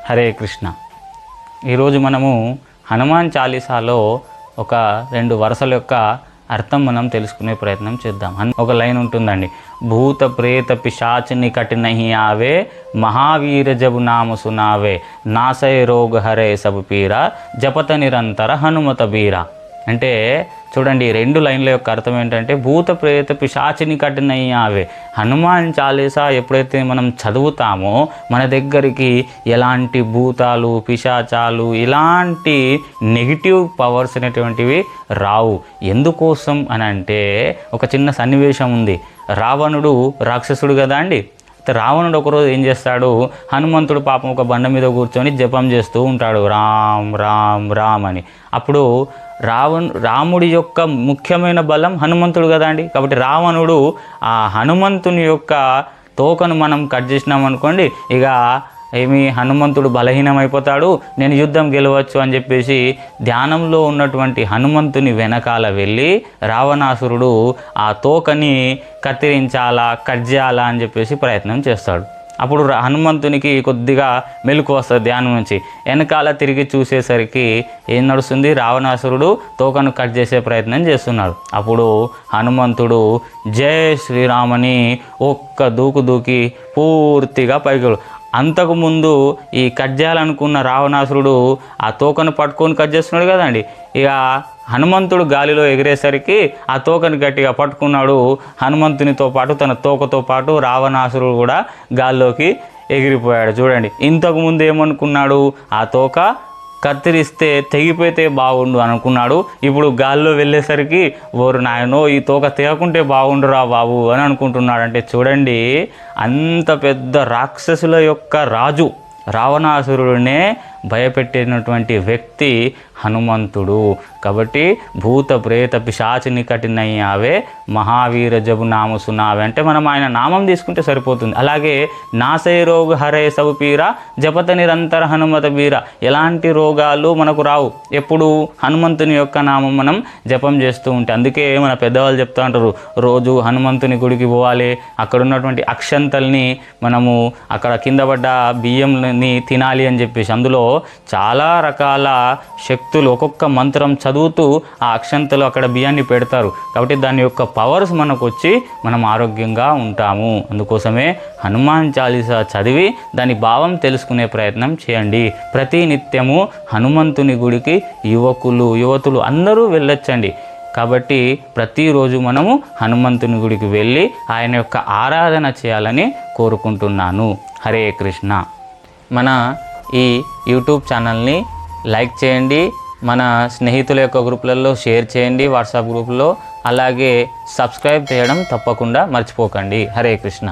హరే కృష్ణ. ఈరోజు మనము హనుమాన్ చాలీసాలో ఒక 2 వరుసల యొక్క అర్థం మనం తెలుసుకునే ప్రయత్నం చేద్దాం. ఒక లైన్ ఉంటుందండి, భూత ప్రేత పిశాచ నికట్ నహి ఆవే, మహావీర జబు నామ సునావే, నాసయ రోగ హరే సబు పీరా, జపత నిరంతర హనుమత బీరా. అంటే చూడండి, 2 లైన్ల యొక్క అర్థం ఏంటంటే, భూత ప్రేత పిశాచిని కఠినయ్యి ఆవే. హనుమాన్ చాలీసా ఎప్పుడైతే మనం చదువుతామో మన దగ్గరికి ఎలాంటి భూతాలు, పిశాచాలు, ఇలాంటి నెగిటివ్ పవర్స్ అనేటువంటివి రావు. ఎందుకోసం అని అంటే, ఒక చిన్న సన్నివేశం ఉంది. రావణుడు రాక్షసుడు కదా అండి. రావణుడు ఒకరోజు ఏం చేస్తాడు, హనుమంతుడు పాపం ఒక బండ మీద కూర్చొని జపం చేస్తూ ఉంటాడు, రామ్ రామ్ రామ్ అని. అప్పుడు రాముడి యొక్క ముఖ్యమైన బలం హనుమంతుడు కదా అండి. కాబట్టి రావణుడు ఆ హనుమంతుని యొక్క తోకను మనం కట్ చేసినామనుకోండి, ఇక హనుమంతుడు బలహీనమైపోతాడు, నేను యుద్ధం గెలవచ్చు అని చెప్పేసి ధ్యానంలో ఉన్నటువంటి హనుమంతుని వెనకాల వెళ్ళి రావణాసురుడు ఆ తోకని కత్తిరించాలా, కట్ చేయాలా అని చెప్పేసి ప్రయత్నం చేస్తాడు. అప్పుడు హనుమంతునికి కొద్దిగా మెలకు వస్తుంది ధ్యానం నుంచి. వెనకాల తిరిగి చూసేసరికి ఏం నడుస్తుంది, రావణాసురుడు తోకను కట్ చేసే ప్రయత్నం చేస్తున్నాడు. అప్పుడు హనుమంతుడు జై శ్రీరామని ఒక్క దూకు దూకి పూర్తిగా పైకి. అంతకుముందు ఈ కట్ చేయాలనుకున్న రావణాసురుడు ఆ తోకను పట్టుకొని కట్ చేస్తున్నాడు కదండి. ఇక హనుమంతుడు గాలిలో ఎగిరేసరికి ఆ తోకను గట్టిగా పట్టుకున్నాడు. హనుమంతునితో పాటు తన తోకతో పాటు రావణాసురుడు కూడా గాల్లోకి ఎగిరిపోయాడు. చూడండి, ఇంతకుముందు ఏమనుకున్నాడు, ఆ తోక కత్తిరిస్తే తెగిపోతే బాగుండు అనుకున్నాడు. ఇప్పుడు గాల్లో వెళ్ళేసరికి ఓరు నాయనో, ఈ తోక తెగకుంటే బాగుండురా బాబు అని అనుకుంటున్నాడు. అంటే చూడండి, అంత పెద్ద రాక్షసుల యొక్క రాజు రావణాసురుడినే భయపెట్టినటువంటి వ్యక్తి హనుమంతుడు. కాబట్టి భూత ప్రేత పిశాచిని కఠినయ్యి ఆవే, మహావీర జబు నామ సునావే అంటే మనం ఆయన నామం తీసుకుంటే సరిపోతుంది. అలాగే నాసయ రోగ హరే సబు పీరా, జపత నిరంతర హనుమత బీరా. ఎలాంటి రోగాలు మనకు రావు ఎప్పుడు హనుమంతుని యొక్క నామం మనం జపం చేస్తూ ఉంటే. అందుకే మన పెద్దవాళ్ళు చెప్తూ ఉంటారు, రోజు హనుమంతుని గుడికి పోవాలి, అక్కడ ఉన్నటువంటి అక్షంతల్ని మనము అక్కడ కింద పడ్డ బియ్యంని తినాలి అని చెప్పేసి. అందులో చాలా రకాల శక్తులు, ఒక్కొక్క మంత్రం చదువుతూ ఆ అక్షంతలు అక్కడ బియ్యాన్ని పెడతారు. కాబట్టి దాని యొక్క పవర్స్ మనకు వచ్చి మనం ఆరోగ్యంగా ఉంటాము. అందుకోసమే హనుమాన్ చాలీసా చదివి దాని భావం తెలుసుకునే ప్రయత్నం చేయండి. ప్రతి నిత్యము హనుమంతుని గుడికి యువతులు అందరూ వెళ్ళొచ్చండి. కాబట్టి ప్రతిరోజు మనము హనుమంతుని గుడికి వెళ్ళి ఆయన యొక్క ఆరాధన చేయాలని కోరుకుంటున్నాను. హరే కృష్ణ. మన ఈ యూట్యూబ్ ఛానల్ని లైక్ చేయండి, మన స్నేహితుల యొక్క గ్రూపులలో షేర్ చేయండి, వాట్సాప్ గ్రూపులో. అలాగే సబ్స్క్రైబ్ చేయడం తప్పకుండా మర్చిపోకండి. హరే కృష్ణ.